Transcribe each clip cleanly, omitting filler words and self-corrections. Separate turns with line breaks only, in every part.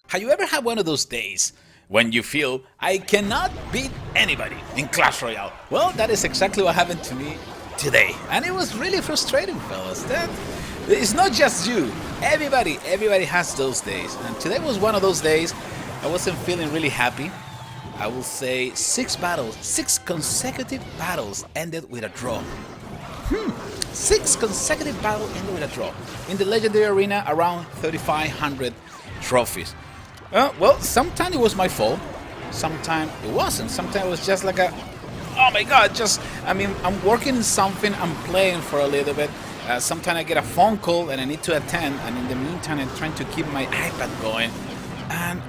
Have you ever had one of those days when you feel I cannot beat anybody in Clash Royale? Well, that is exactly what happened to me today. And it was really frustrating, fellas. That it's not just you. Everybody has those days. And today was one of those days. I wasn't feeling really happy. I will say 6 consecutive battles ended with a draw. 6 consecutive battles ended with a draw. In the Legendary Arena, around 3,500 trophies. Well, sometimes it was my fault. Sometimes it wasn't. Sometimes it was just like a, oh my god, I'm working in something, I'm playing for a little bit. Sometimes I get a phone call and I need to attend, and in the meantime I'm trying to keep my iPad going. And,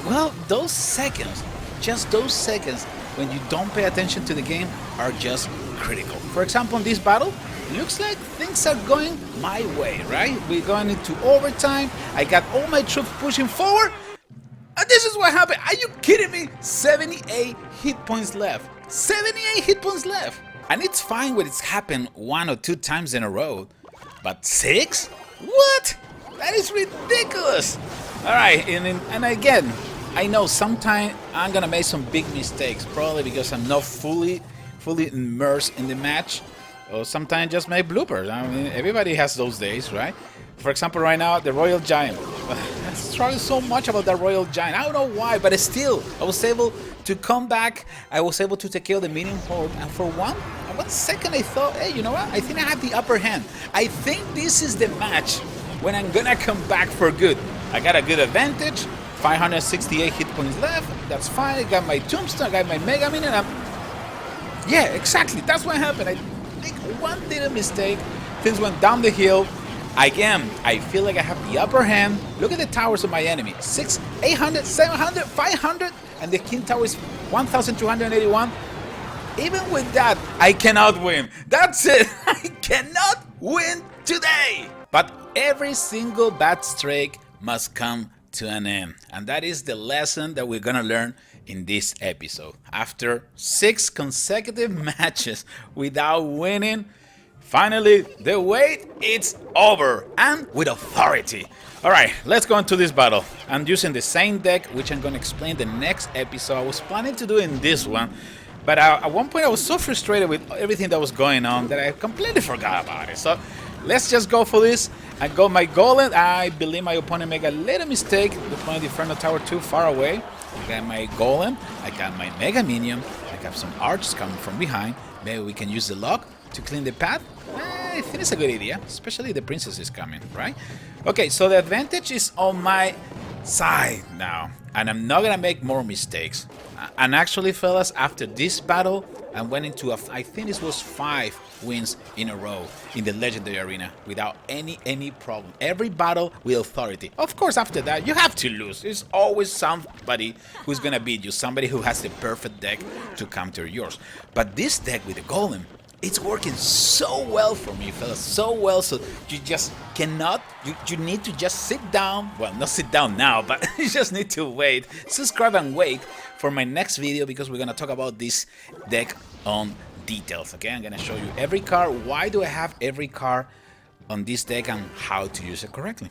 well, those seconds, just those seconds when you don't pay attention to the game are just critical. For example, in this battle, looks like things are going my way, right? We're going into overtime. I got all my troops pushing forward. And this is what happened. Are you kidding me? 78 hit points left. 78 hit points left. And it's fine when it's happened 1 or 2 times in a row. But 6? What? That is ridiculous. Alright, and again, I know sometimes I'm gonna make some big mistakes. Probably because I'm not fully immersed in the match. Or sometimes just make bloopers. I mean, everybody has those days, right? For example, right now, the Royal Giant. I struggle so much about that Royal Giant. I don't know why, but still, I was able to come back. I was able to take care of the medium hold. And for one second, I thought, hey, you know what? I think I have the upper hand. I think this is the match when I'm gonna come back for good. I got a good advantage. 568 hit points left. That's fine. I got my tombstone. I got my Mega Minion. Yeah, exactly. That's what happened. I make one little mistake. Things went down the hill. Again, I feel like I have the upper hand. Look at the towers of my enemy. 6, 800, 700, 500, and the king tower is 1,281. Even with that, I cannot win. That's it. I cannot win today. But every single bad streak must come to an end. And that is the lesson that we're gonna learn in this episode. After 6 consecutive matches without winning, finally, the wait is over, and with authority. Alright, let's go into this battle. I'm using the same deck, which I'm going to explain the next episode. I was planning to do in this one, but at one point I was so frustrated with everything that was going on that I completely forgot about it. So, let's just go for this. I got my golem. I believe my opponent made a little mistake deploying the Inferno Tower too far away. I got my golem, I got my Mega Minion, I got some archers coming from behind. Maybe we can use the lock to clean the path. I think it's a good idea, especially the princess is coming, right? Okay, so the advantage is on my side now, and I'm not gonna make more mistakes. And actually, fellas, after this battle, I went into I think this was 5 wins in a row in the Legendary Arena without any problem. Every battle with authority. Of course, after that, you have to lose. There's always somebody who's gonna beat you, somebody who has the perfect deck to counter yours. But this deck with the golem, it's working so well for me, fellas, so well, so you just cannot, you need to just sit down, well, not sit down now, but you just need to wait, subscribe and wait for my next video, because we're gonna talk about this deck on details, okay? I'm gonna show you every card, why do I have every card on this deck, and how to use it correctly.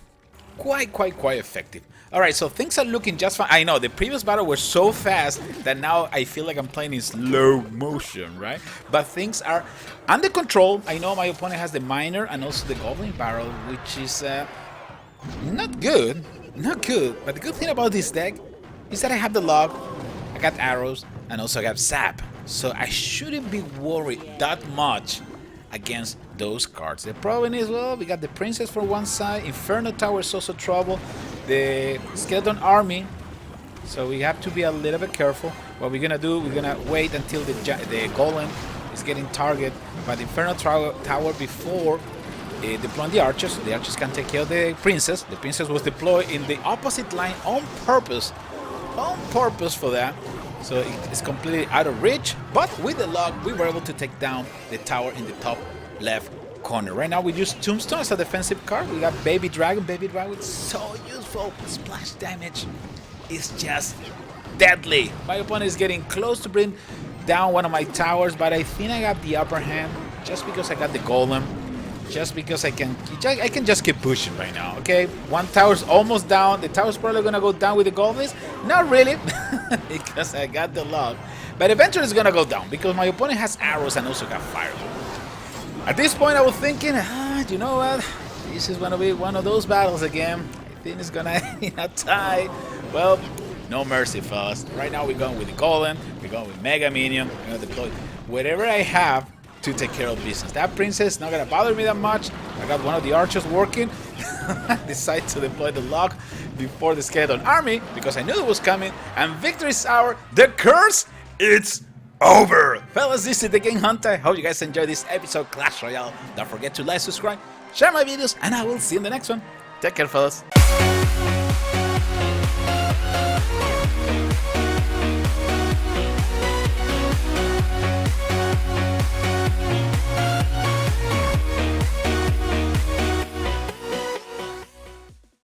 Quite effective. Alright, so things are looking just fine. I know, the previous battle was so fast that now I feel like I'm playing in slow motion, right? But things are under control. I know my opponent has the Miner and also the Goblin Barrel, which is not good. Not good. But the good thing about this deck is that I have the log, I got arrows, and also I got Zap. So I shouldn't be worried that much against those cards. The problem is, well, we got the princess for one side, Inferno Tower is also trouble, the skeleton army, so we have to be a little bit careful. What we're gonna do, we're gonna wait until the golem is getting targeted by the Inferno Tower before deploying the archers. The archers can take care of the princess. The princess was deployed in the opposite line on purpose for that. So it's completely out of reach, but with the lock, we were able to take down the tower in the top left corner. Right now we use Tombstone as a defensive card. We got Baby Dragon. Baby Dragon is so useful. Splash damage is just deadly. My opponent is getting close to bring down one of my towers, but I think I got the upper hand just because I got the golem. just because I can just keep pushing right now. Okay, one tower's almost down. The tower's probably gonna go down with the goblins. Not really, because I got the luck. But eventually it's gonna go down because my opponent has arrows and also got fire. At this point, I was thinking, you know what? This is gonna be one of those battles again. I think it's gonna end a tie. Well, no mercy, fellas. Right now we're going with the golem. We're going with Mega Minion. I'm gonna deploy whatever I have to take care of business. That princess not gonna bother me that much. I got one of the archers working. I decided to deploy the lock before the skeleton army because I knew it was coming. And victory's hour. The curse, it's over. Fellas, this is the Game Hunter. I hope you guys enjoyed this episode of Clash Royale. Don't forget to like, subscribe, share my videos, and I will see you in the next one. Take care, fellas.